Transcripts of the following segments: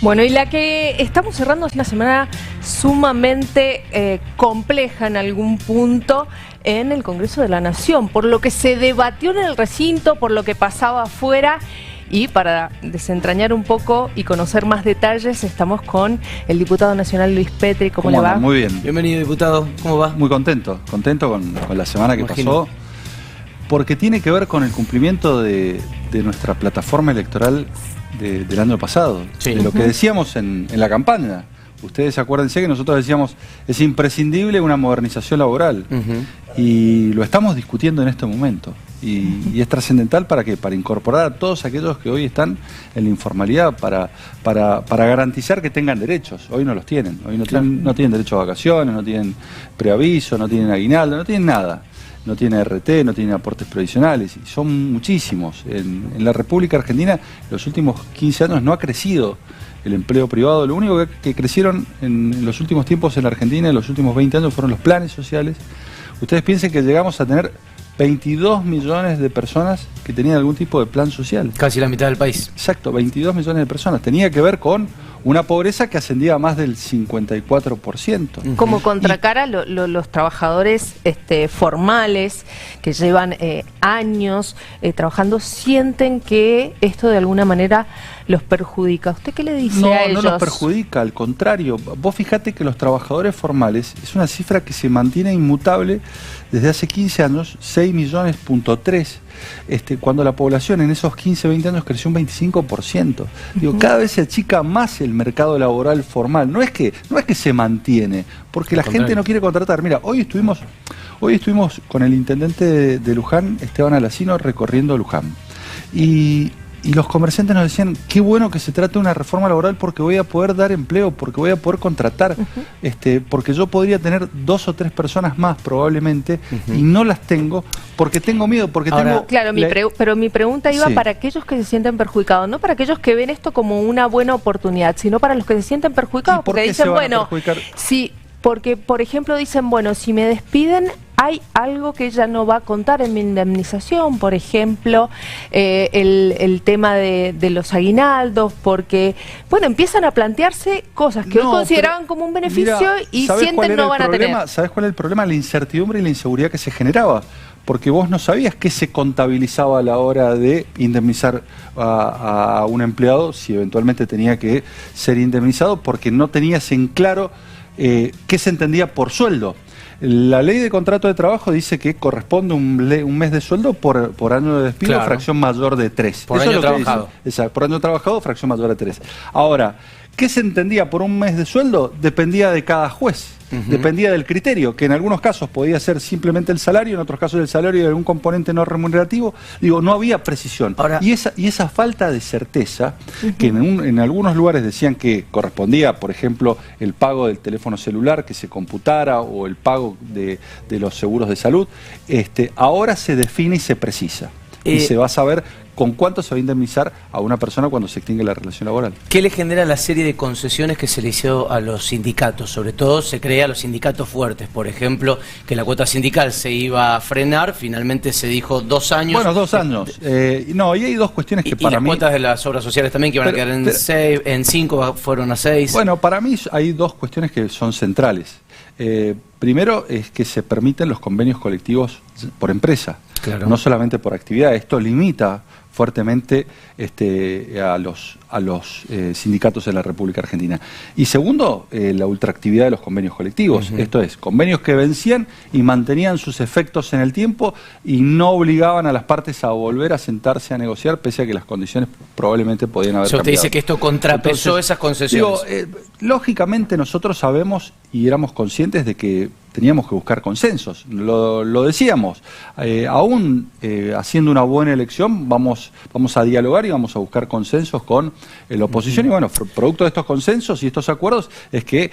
Bueno, y la que estamos cerrando es una semana sumamente compleja en algún punto en el Congreso de la Nación, por lo que se debatió en el recinto, por lo que pasaba afuera. Y para desentrañar un poco y conocer más detalles, estamos con el diputado nacional Luis Petri. ¿Cómo le va? Muy bien. Bienvenido, diputado. ¿Cómo va? Muy contento con la semana que pasó, porque tiene que ver con el cumplimiento de nuestra plataforma electoral del año pasado, de lo que decíamos en la campaña. Ustedes acuérdense que nosotros decíamos, es imprescindible una modernización laboral, y lo estamos discutiendo en este momento. Y es trascendental para incorporar a todos aquellos que hoy están en la informalidad, para garantizar que tengan derechos. Hoy no los tienen. Hoy no tienen derecho a vacaciones, no tienen preaviso, no tienen aguinaldo, no tienen nada. No tienen RT, no tienen aportes previsionales. Y son muchísimos. En la República Argentina, en los últimos 15 años no ha crecido el empleo privado. Lo único que crecieron en los últimos tiempos en la Argentina, en los últimos 20 años, fueron los planes sociales. Ustedes piensen que llegamos a tener 22 millones de personas que tenían algún tipo de plan social. Casi la mitad del país. Exacto, 22 millones de personas. Tenía que ver con una pobreza que ascendía a más del 54%. Como contracara los trabajadores formales que llevan años trabajando, sienten que esto de alguna manera los perjudica. ¿Usted qué le dice a ellos? No los perjudica, al contrario. Vos fijate que los trabajadores formales es una cifra que se mantiene inmutable desde hace 15 años, 6,3 millones, cuando la población en esos 15, 20 años creció un 25%. Digo, cada vez se achica más el mercado laboral formal. No es que se mantiene, porque la gente no quiere contratar. Mira, hoy estuvimos con el intendente de Luján, Esteban Alacino, recorriendo Luján. Y los comerciantes nos decían, qué bueno que se trate de una reforma laboral, porque voy a poder dar empleo, porque voy a poder contratar, porque yo podría tener 2 o 3 personas más probablemente, y no las tengo porque tengo miedo, porque tengo... Claro, pero mi pregunta iba para aquellos que se sienten perjudicados, no para aquellos que ven esto como una buena oportunidad, sino para los que se sienten perjudicados, porque dicen, bueno, sí, porque por ejemplo dicen, bueno, si me despiden, hay algo que ella no va a contar en mi indemnización, por ejemplo, el tema de los aguinaldos, porque, bueno, empiezan a plantearse cosas que hoy consideraban como un beneficio, y sienten no van a tener. ¿Sabés cuál es el problema? La incertidumbre y la inseguridad que se generaba, porque vos no sabías qué se contabilizaba a la hora de indemnizar a un empleado, si eventualmente tenía que ser indemnizado, porque no tenías en claro qué se entendía por sueldo. La ley de contrato de trabajo dice que corresponde un mes de sueldo por año de despido, fracción mayor de 3. Por año trabajado. Exacto, por año trabajado, fracción mayor de 3. Ahora, ¿qué se entendía por un mes de sueldo? Dependía de cada juez, dependía del criterio, que en algunos casos podía ser simplemente el salario, en otros casos el salario y algún componente no remunerativo. Digo, no había precisión. Ahora, y esa falta de certeza, que en algunos lugares decían que correspondía, por ejemplo, el pago del teléfono celular que se computara, o el pago de los seguros de salud, ahora se define y se precisa. Y se va a saber con cuánto se va a indemnizar a una persona cuando se extingue la relación laboral. ¿Qué le genera la serie de concesiones que se le hizo a los sindicatos? Sobre todo se crea a los sindicatos fuertes, por ejemplo, que la cuota sindical se iba a frenar, finalmente se dijo 2 años. Bueno, 2 años. No, y hay dos cuestiones que para mí... Y las cuotas de las obras sociales también, que iban a quedar en 5, fueron a 6. Bueno, para mí hay dos cuestiones que son centrales. Primero es que se permiten los convenios colectivos por empresa, no solamente por actividad. Esto limita fuertemente a los sindicatos en la República Argentina. Y segundo, la ultraactividad de los convenios colectivos. Esto es, convenios que vencían y mantenían sus efectos en el tiempo y no obligaban a las partes a volver a sentarse a negociar, pese a que las condiciones probablemente podían haber cambiado. Usted dice que esto contrapesó esas concesiones. Lógicamente nosotros sabemos y éramos conscientes de que teníamos que buscar consensos, lo decíamos, aún haciendo una buena elección vamos a dialogar y vamos a buscar consensos con la oposición, y bueno, producto de estos consensos y estos acuerdos es que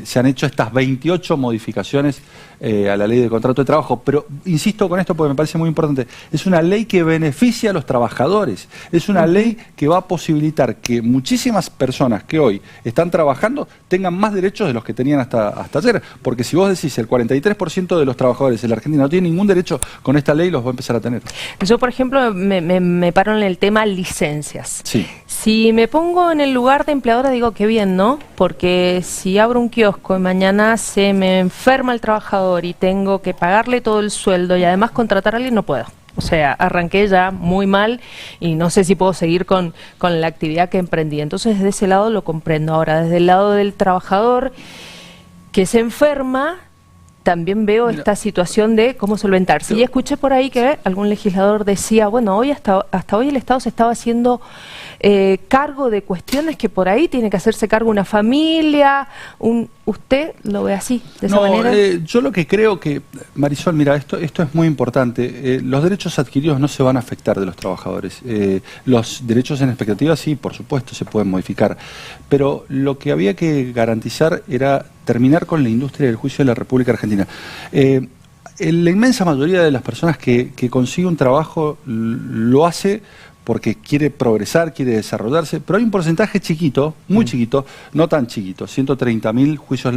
se han hecho estas 28 modificaciones a la ley de contrato de trabajo. Pero insisto con esto porque me parece muy importante, es una ley que beneficia a los trabajadores, es una ley que va a posibilitar que muchísimas personas que hoy están trabajando tengan más derechos de los que tenían hasta ayer, porque si vos decís el 43% de los trabajadores en la Argentina no tienen ningún derecho, con esta ley los va a empezar a tener. Yo, por ejemplo, me paro en el tema licencias. Sí. Si me pongo en el lugar de empleadora digo que bien, ¿no? Porque si abro un kiosco y mañana se me enferma el trabajador y tengo que pagarle todo el sueldo y además contratar a alguien, no puedo. O sea, arranqué ya muy mal y no sé si puedo seguir con la actividad que emprendí. Entonces, desde ese lado lo comprendo. Ahora, desde el lado del trabajador que se enferma, también veo esta situación de cómo solventarse. Y escuché por ahí que algún legislador decía, bueno, hoy hasta hoy el Estado se estaba haciendo cargo de cuestiones que por ahí tiene que hacerse cargo una familia. ¿Usted lo ve así, de esa manera? Yo lo que creo que, Marisol, mira, esto es muy importante. Los derechos adquiridos no se van a afectar de los trabajadores. Los derechos en expectativa sí, por supuesto, se pueden modificar. Pero lo que había que garantizar era terminar con la industria del juicio de la República Argentina. La inmensa mayoría de las personas que consigue un trabajo lo hace porque quiere progresar, quiere desarrollarse, pero hay un porcentaje chiquito, muy chiquito, no tan chiquito, 130.000 juicios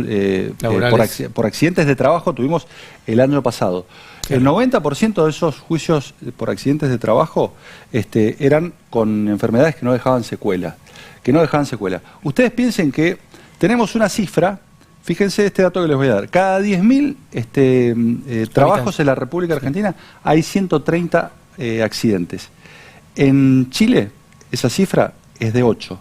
por accidentes de trabajo tuvimos el año pasado. El 90% de esos juicios por accidentes de trabajo eran con enfermedades que no dejaban secuela. Ustedes piensen que tenemos una cifra. Fíjense este dato que les voy a dar. Cada 10.000 trabajos en la República Argentina hay 130 accidentes. En Chile esa cifra es de 8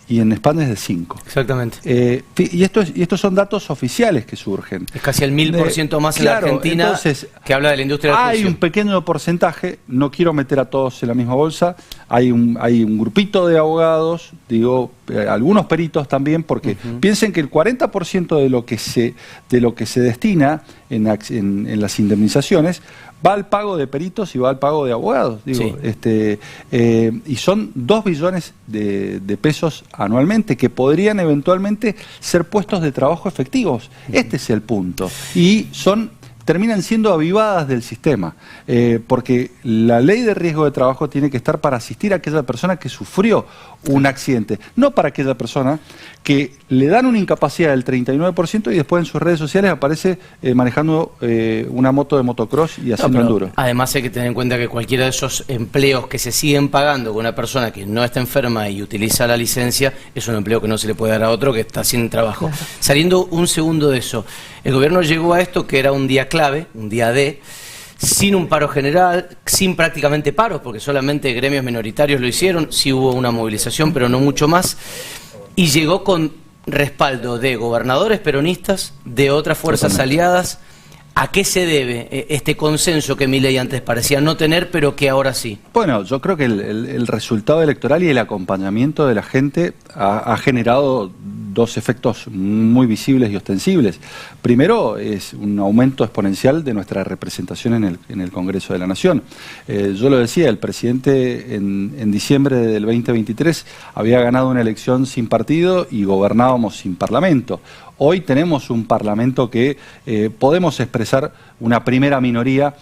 y en España es de 5. Exactamente. Y estos son datos oficiales que surgen. Es casi el 1000% más en la Argentina, entonces, que habla de la industria del juicio. Hay un pequeño porcentaje, no quiero meter a todos en la misma bolsa, hay un grupito de abogados, digo, algunos peritos también, porque piensen que el 40% de lo que se destina en las indemnizaciones va al pago de peritos y va al pago de abogados, digo, sí. Y son 2 billones de pesos anualmente que podrían eventualmente ser puestos de trabajo efectivos. Este es el punto. Y terminan siendo avivadas del sistema, porque la ley de riesgo de trabajo tiene que estar para asistir a aquella persona que sufrió un accidente, no para aquella persona que le dan una incapacidad del 39% y después en sus redes sociales aparece manejando una moto de motocross y haciendo enduro. Además hay que tener en cuenta que cualquiera de esos empleos que se siguen pagando con una persona que no está enferma y utiliza la licencia es un empleo que no se le puede dar a otro que está sin trabajo. Claro. Saliendo un segundo de eso, el gobierno llegó a esto que era un día clave, un día D, sin un paro general, sin prácticamente paros, porque solamente gremios minoritarios lo hicieron, sí hubo una movilización, pero no mucho más, y llegó con respaldo de gobernadores peronistas, de otras fuerzas aliadas. ¿A qué se debe este consenso que Milei antes parecía no tener, pero que ahora sí? Bueno, yo creo que el resultado electoral y el acompañamiento de la gente ha generado 2 efectos muy visibles y ostensibles. Primero, es un aumento exponencial de nuestra representación en el Congreso de la Nación. Yo lo decía, el presidente en diciembre del 2023 había ganado una elección sin partido y gobernábamos sin parlamento. Hoy tenemos un parlamento que podemos expresar una primera minoría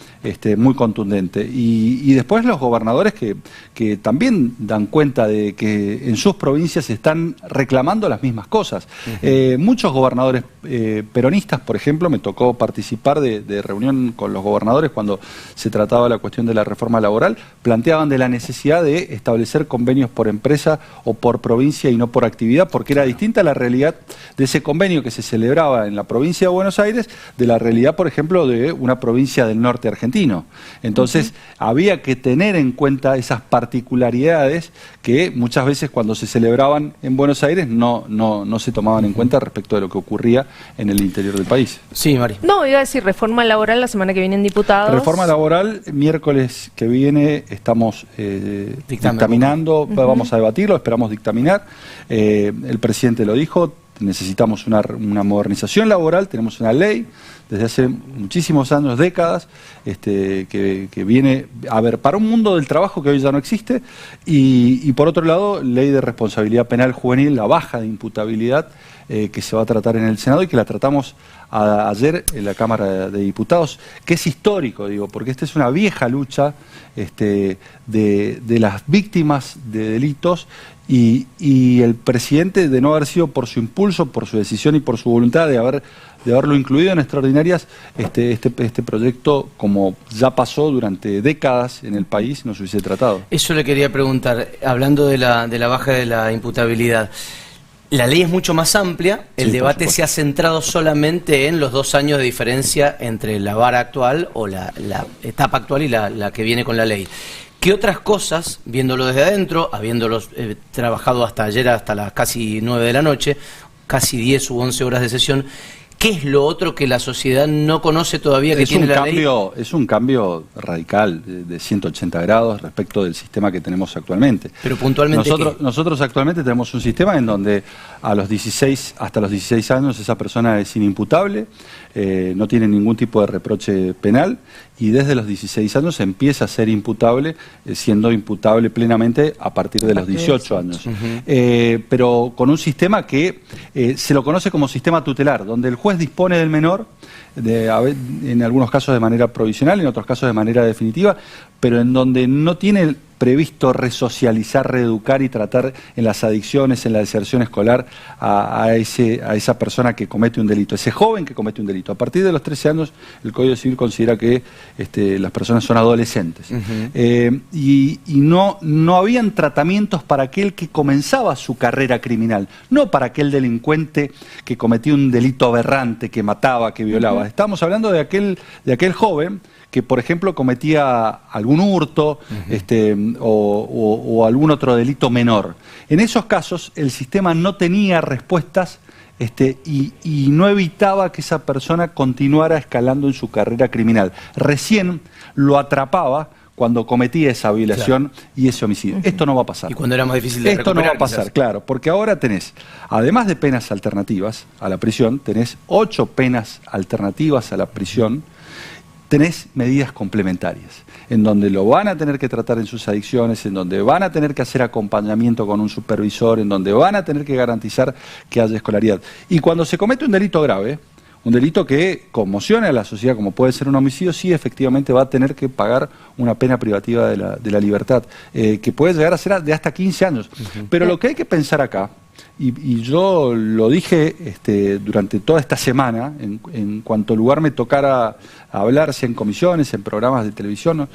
muy contundente. Y después los gobernadores que también dan cuenta de que en sus provincias están reclamando las mismas cosas. Muchos gobernadores peronistas, por ejemplo, me tocó participar de reunión con los gobernadores cuando se trataba la cuestión de la reforma laboral, planteaban de la necesidad de establecer convenios por empresa o por provincia y no por actividad, porque era distinta la realidad de ese convenio que se celebraba en la provincia de Buenos Aires de la realidad, por ejemplo, de una provincia del norte argentino. Entonces, había que tener en cuenta esas particularidades que muchas veces cuando se celebraban en Buenos Aires no se tomaban en cuenta respecto de lo que ocurría en el interior del país. Sí, Mari. No, iba a decir reforma laboral la semana que viene en diputados. Reforma laboral, miércoles que viene estamos dictaminando, vamos a debatirlo, esperamos dictaminar. El presidente lo dijo, necesitamos una modernización laboral, tenemos una ley desde hace muchísimos años, décadas, que viene a ver para un mundo del trabajo que hoy ya no existe, y por otro lado, ley de responsabilidad penal juvenil, la baja de imputabilidad que se va a tratar en el Senado y que la tratamos ayer en la Cámara de Diputados, que es histórico, digo, porque esta es una vieja lucha de las víctimas de delitos y el presidente, de no haber sido por su impulso, por su decisión y por su voluntad de haberlo incluido en extraordinarias, este proyecto, como ya pasó durante décadas en el país, no se hubiese tratado. Eso le quería preguntar, hablando de la baja de la imputabilidad. La ley es mucho más amplia, el debate se ha centrado solamente en los 2 años de diferencia entre la vara actual o la etapa actual y la que viene con la ley. ¿Qué otras cosas, viéndolo desde adentro, habiéndolos trabajado hasta ayer, hasta las casi 9 de la noche, casi 10 u 11 horas de sesión, qué es lo otro que la sociedad no conoce todavía que tiene la ley? Es un cambio radical de 180 grados respecto del sistema que tenemos actualmente. Pero puntualmente, nosotros actualmente tenemos un sistema en donde hasta los 16 años esa persona es inimputable, no tiene ningún tipo de reproche penal y desde los 16 años empieza a ser imputable, siendo imputable plenamente a partir de los 18 años. Pero con un sistema que se lo conoce como sistema tutelar, donde el juez dispone del menor, en algunos casos de manera provisional, en otros casos de manera definitiva, pero en donde no tiene previsto resocializar, reeducar y tratar en las adicciones, en la deserción escolar a esa persona que comete un delito, ese joven que comete un delito. A partir de los 13 años el Código Civil considera que las personas son adolescentes. Y no habían tratamientos para aquel que comenzaba su carrera criminal, no para aquel delincuente que cometía un delito aberrante, que mataba, que violaba. Estamos hablando de aquel joven que, por ejemplo, cometía algún hurto o algún otro delito menor. En esos casos, el sistema no tenía respuestas y no evitaba que esa persona continuara escalando en su carrera criminal. Recién lo atrapaba cuando cometía esa violación y ese homicidio. Esto no va a pasar. Y cuando era más difícil de recuperar. Esto no va a pasar, quizás. Claro, porque ahora tenés, además de penas alternativas a la prisión, tenés 8 penas alternativas a la prisión, tenés medidas complementarias, en donde lo van a tener que tratar en sus adicciones, en donde van a tener que hacer acompañamiento con un supervisor, en donde van a tener que garantizar que haya escolaridad. Y cuando se comete un delito grave, un delito que conmociona a la sociedad, como puede ser un homicidio, sí efectivamente va a tener que pagar una pena privativa de la libertad, que puede llegar a ser de hasta 15 años. Pero lo que hay que pensar acá, y yo lo dije durante toda esta semana, en cuanto lugar me tocara hablar, sea en comisiones, en programas de televisión, ¿no?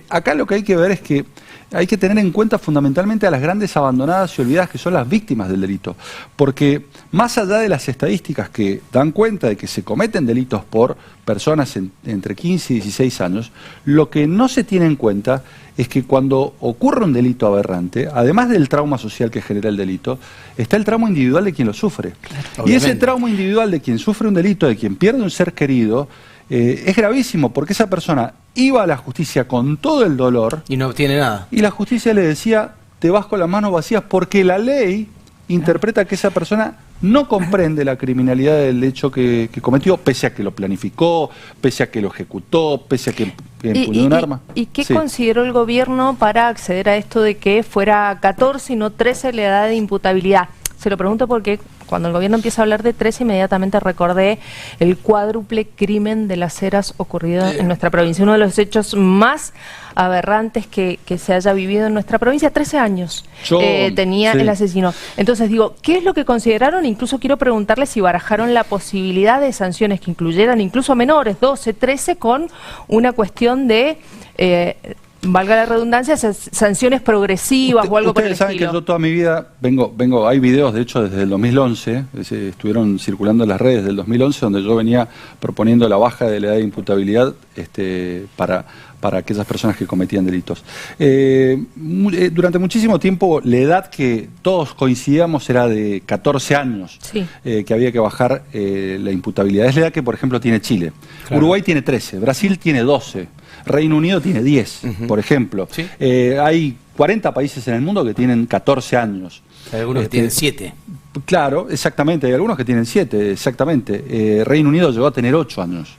Acá lo que hay que ver es que hay que tener en cuenta fundamentalmente a las grandes abandonadas y olvidadas que son las víctimas del delito, porque más allá de las estadísticas que dan cuenta de que se cometen delitos por personas entre 15 y 16 años, lo que no se tiene en cuenta es que cuando ocurre un delito aberrante, además del trauma social que genera el delito, está el trauma individual de quien lo sufre. Claro, y ese trauma individual de quien sufre un delito, de quien pierde un ser querido, es gravísimo, porque esa persona iba a la justicia con todo el dolor y no obtiene nada. Y la justicia le decía, te vas con las manos vacías, porque la ley interpreta que esa persona no comprende la criminalidad del hecho que cometió, pese a que lo planificó, pese a que lo ejecutó, pese a que empuñó un arma. ¿Y qué consideró el gobierno para acceder a esto de que fuera 14 y no 13 la edad de imputabilidad? Se lo pregunto porque cuando el gobierno empieza a hablar de 13, inmediatamente recordé el cuádruple crimen de las Heras ocurrido en nuestra provincia. Uno de los hechos más aberrantes que se haya vivido en nuestra provincia. 13 años tenía el asesino. Entonces digo, ¿qué es lo que consideraron? Incluso quiero preguntarle si barajaron la posibilidad de sanciones que incluyeran incluso a menores, 12, 13, con una cuestión de... valga la redundancia, sanciones progresivas o algo por el estilo. Ustedes saben que yo toda mi vida hay videos, de hecho, desde el 2011, estuvieron circulando en las redes del 2011, donde yo venía proponiendo la baja de la edad de imputabilidad para aquellas personas que cometían delitos. Durante muchísimo tiempo, la edad que todos coincidíamos era de 14 años, que había que bajar la imputabilidad. Es la edad que, por ejemplo, tiene Chile. Claro. Uruguay tiene 13, Brasil tiene 12. Reino Unido tiene 10, por ejemplo. ¿Sí? Hay 40 países en el mundo que tienen 14 años. Hay algunos que tienen 7. Claro, exactamente. Hay algunos que tienen 7, exactamente. Reino Unido llegó a tener 8 años.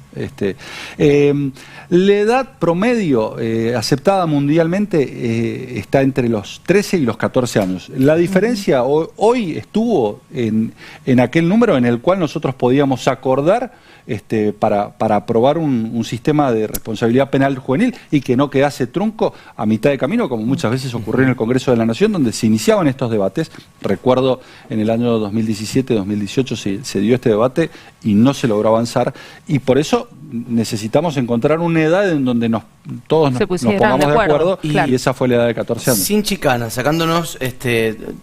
La edad promedio aceptada mundialmente está entre los 13 y los 14 años. La diferencia hoy estuvo en aquel número en el cual nosotros podíamos acordar para aprobar un sistema de responsabilidad penal juvenil y que no quedase trunco a mitad de camino, como muchas veces ocurrió en el Congreso de la Nación, donde se iniciaban estos debates. Recuerdo en el año 2017-2018 se dio este debate y no se logró avanzar, y por eso necesitamos encontrar una edad en donde todos nos pongamos de acuerdo, y esa fue la edad de 14 años. Sin chicana, sacándonos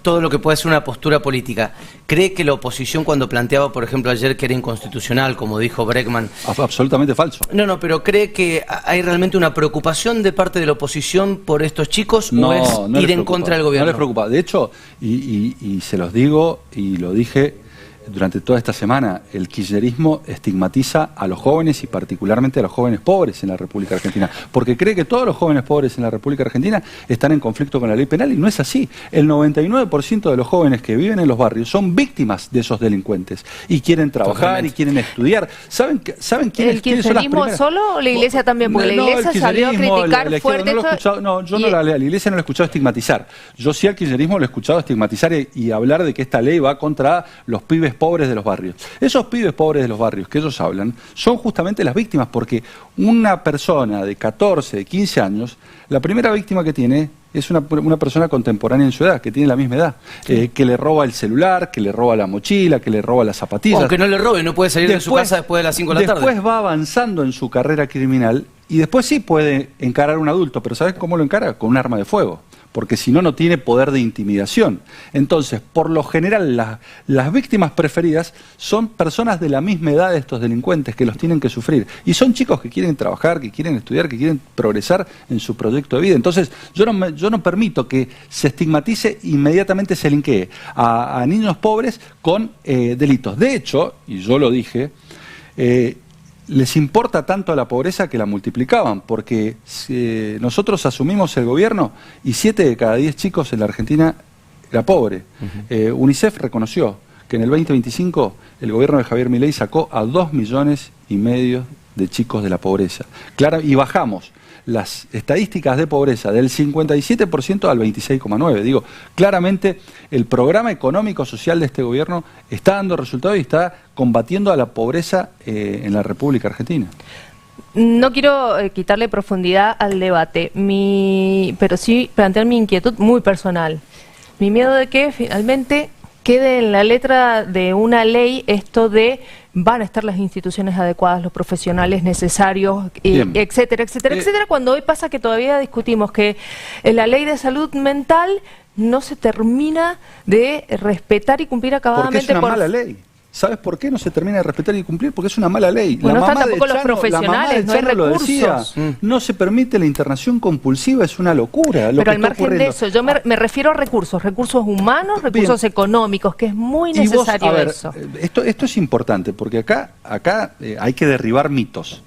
todo lo que puede ser una postura política, ¿cree que la oposición, cuando planteaba, por ejemplo, ayer que era inconstitucional, como dijo Bregman... Absolutamente falso. No, pero ¿cree que hay realmente una preocupación de parte de la oposición por estos chicos, o es ir en contra del gobierno? No les preocupa. De hecho, y se los digo y lo dije durante toda esta semana, el kirchnerismo estigmatiza a los jóvenes y particularmente a los jóvenes pobres en la República Argentina, porque cree que todos los jóvenes pobres en la República Argentina están en conflicto con la ley penal, y no es así. El 99% de los jóvenes que viven en los barrios son víctimas de esos delincuentes y quieren trabajar y quieren estudiar. ¿Saben quiénes son las primeras? ¿El kirchnerismo solo o la Iglesia también? Porque la Iglesia salió a criticar fuerte. Yo a la Iglesia no lo he escuchado estigmatizar. Yo sí al kirchnerismo lo he escuchado estigmatizar y hablar de que esta ley va contra los pibes pobres de los barrios. Esos pibes pobres de los barrios que ellos hablan son justamente las víctimas, porque una persona de 14, de 15 años, la primera víctima que tiene es una persona contemporánea en su edad, que tiene la misma edad, que le roba el celular, que le roba la mochila, que le roba las zapatillas. Aunque no le robe, no puede salir de su casa después de las 5 de la tarde. Después va avanzando en su carrera criminal y después sí puede encarar a un adulto, pero ¿sabes cómo lo encara? Con un arma de fuego, porque si no, no tiene poder de intimidación. Entonces, por lo general, las víctimas preferidas son personas de la misma edad de estos delincuentes que los tienen que sufrir. Y son chicos que quieren trabajar, que quieren estudiar, que quieren progresar en su proyecto de vida. Entonces, yo no permito que se estigmatice, inmediatamente se linkee a niños pobres con delitos. De hecho, y yo lo dije, les importa tanto a la pobreza que la multiplicaban, porque nosotros asumimos el gobierno y 7 de cada 10 chicos en la Argentina era pobre. UNICEF reconoció que en el 2025 el gobierno de Javier Milei sacó a 2,5 millones de chicos de la pobreza. Claro, y bajamos las estadísticas de pobreza del 57% al 26,9%. Digo, claramente el programa económico social de este gobierno está dando resultados y está combatiendo a la pobreza en la República Argentina. No quiero quitarle profundidad al debate, pero sí plantear mi inquietud muy personal. Mi miedo de que finalmente quede en la letra de una ley esto de van a estar las instituciones adecuadas, los profesionales necesarios, etcétera, etcétera, etcétera, cuando hoy pasa que todavía discutimos que la ley de salud mental no se termina de respetar y cumplir acabadamente. Porque es una mala ley. ¿Sabes por qué no se termina de respetar y cumplir? Porque es una mala ley. Bueno, no están tampoco los profesionales, no hay recursos. Decía, no se permite la internación compulsiva, es una locura. Pero al margen de eso, yo me refiero a recursos humanos, recursos económicos, que es muy necesario eso. Esto es importante, porque acá hay que derribar mitos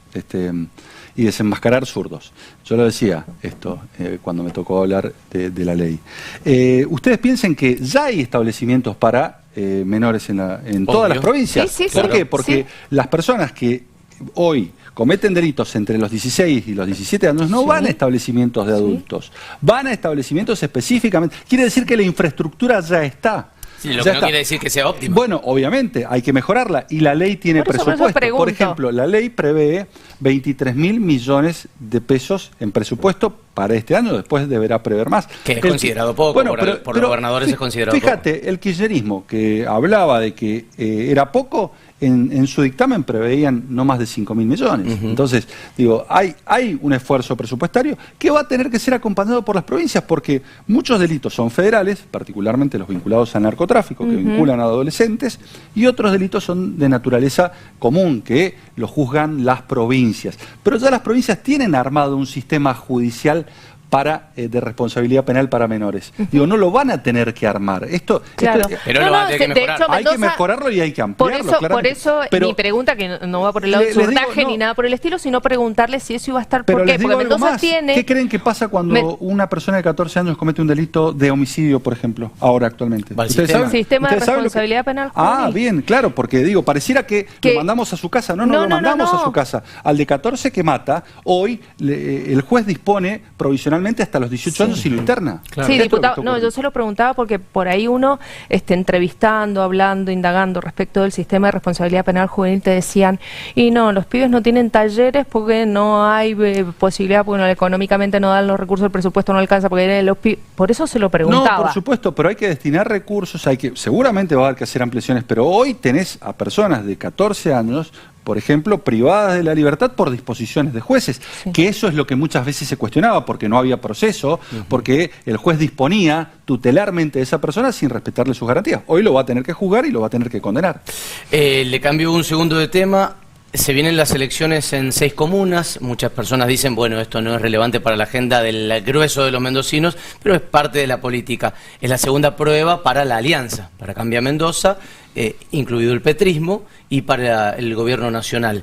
y desenmascarar zurdos. Yo lo decía cuando me tocó hablar de la ley. Ustedes piensen que ya hay establecimientos para menores en todas las provincias. Sí, ¿Por qué? Porque las personas que hoy cometen delitos entre los 16 y los 17 años no van a establecimientos de adultos, van a establecimientos específicamente. Quiere decir que la infraestructura ya está. Sí, lo que no quiere decir que sea óptima. Bueno, obviamente, hay que mejorarla y la ley tiene presupuesto. Por ejemplo, la ley prevé 23.000 millones de pesos en presupuesto para este año, después deberá prever más. Que es considerado poco, por los gobernadores es considerado poco. Fíjate, el kirchnerismo que hablaba de que era poco, en su dictamen preveían no más de 5.000 millones. Entonces, digo, hay un esfuerzo presupuestario que va a tener que ser acompañado por las provincias, porque muchos delitos son federales, particularmente los vinculados al narcotráfico, que vinculan a adolescentes, y otros delitos son de naturaleza común, que los juzgan las provincias. Pero ya las provincias tienen armado un sistema judicial de responsabilidad penal para menores. Digo, no lo van a tener que armar. Pero lo van a tener que mejorar. Hecho, Mendoza, hay que mejorarlo y hay que ampliarlo. Por eso mi pregunta, que no va por el lado del surdaje ni nada por el estilo, sino preguntarle si eso iba a estar. ¿Por qué? Porque Mendoza tiene... ¿Qué creen que pasa cuando una persona de 14 años comete un delito de homicidio, por ejemplo, ahora actualmente? Sistema de responsabilidad penal juvenil. Bien, claro, porque digo, pareciera que lo mandamos a su casa. No lo mandamos a su casa. Al de 14 que mata, hoy el juez dispone provisionalmente hasta los 18 años y lo interna. Claro. Sí, diputado, yo se lo preguntaba porque por ahí uno, entrevistando, hablando, indagando respecto del sistema de responsabilidad penal juvenil, te decían, y no, los pibes no tienen talleres porque no hay posibilidad, porque económicamente no dan los recursos, el presupuesto no alcanza, porque los pibes... Por eso se lo preguntaba. No, por supuesto, pero hay que destinar recursos, seguramente va a haber que hacer ampliaciones, pero hoy tenés a personas de 14 años, por ejemplo, privadas de la libertad por disposiciones de jueces, que eso es lo que muchas veces se cuestionaba, porque no había proceso, porque el juez disponía tutelarmente de esa persona sin respetarle sus garantías. Hoy lo va a tener que juzgar y lo va a tener que condenar. Le cambio un segundo de tema. Se vienen las elecciones en 6 comunas, muchas personas dicen, bueno, esto no es relevante para la agenda del grueso de los mendocinos, pero es parte de la política. Es la segunda prueba para la alianza, para Cambia Mendoza, incluido el petrismo, y para el gobierno nacional.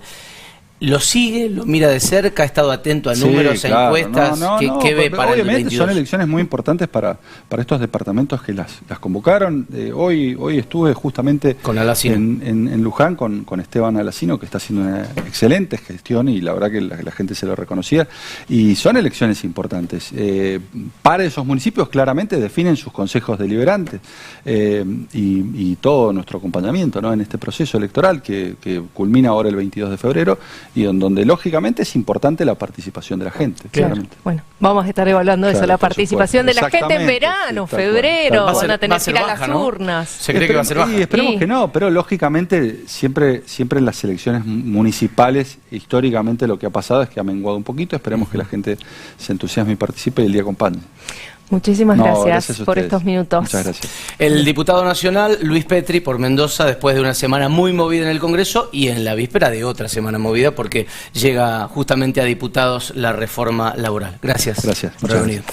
¿Lo sigue? ¿Lo mira de cerca? ¿Ha estado atento a números, a encuestas? ¿Qué ve para el 2022? Son elecciones muy importantes para estos departamentos que las convocaron. Hoy estuve justamente en Luján con Esteban Alacino, que está haciendo una excelente gestión y la verdad que la gente se lo reconocía. Y son elecciones importantes. Para esos municipios claramente definen sus consejos deliberantes y todo nuestro acompañamiento, ¿no?, en este proceso electoral que culmina ahora el 22 de febrero. Y en donde lógicamente es importante la participación de la gente. Claramente. Bueno, vamos a estar evaluando eso, la participación de la gente en verano, febrero, van a tener que ir a las urnas. ¿Se cree que va a ser baja? Y esperemos que no, pero lógicamente siempre en las elecciones municipales, históricamente lo que ha pasado es que ha menguado un poquito. Esperemos que la gente se entusiasme y participe y el día acompañe. Muchísimas gracias por estos minutos. Muchas gracias. El diputado nacional Luis Petri por Mendoza, después de una semana muy movida en el Congreso y en la víspera de otra semana movida, porque llega justamente a diputados la reforma laboral. Gracias. Gracias. Por haber venido.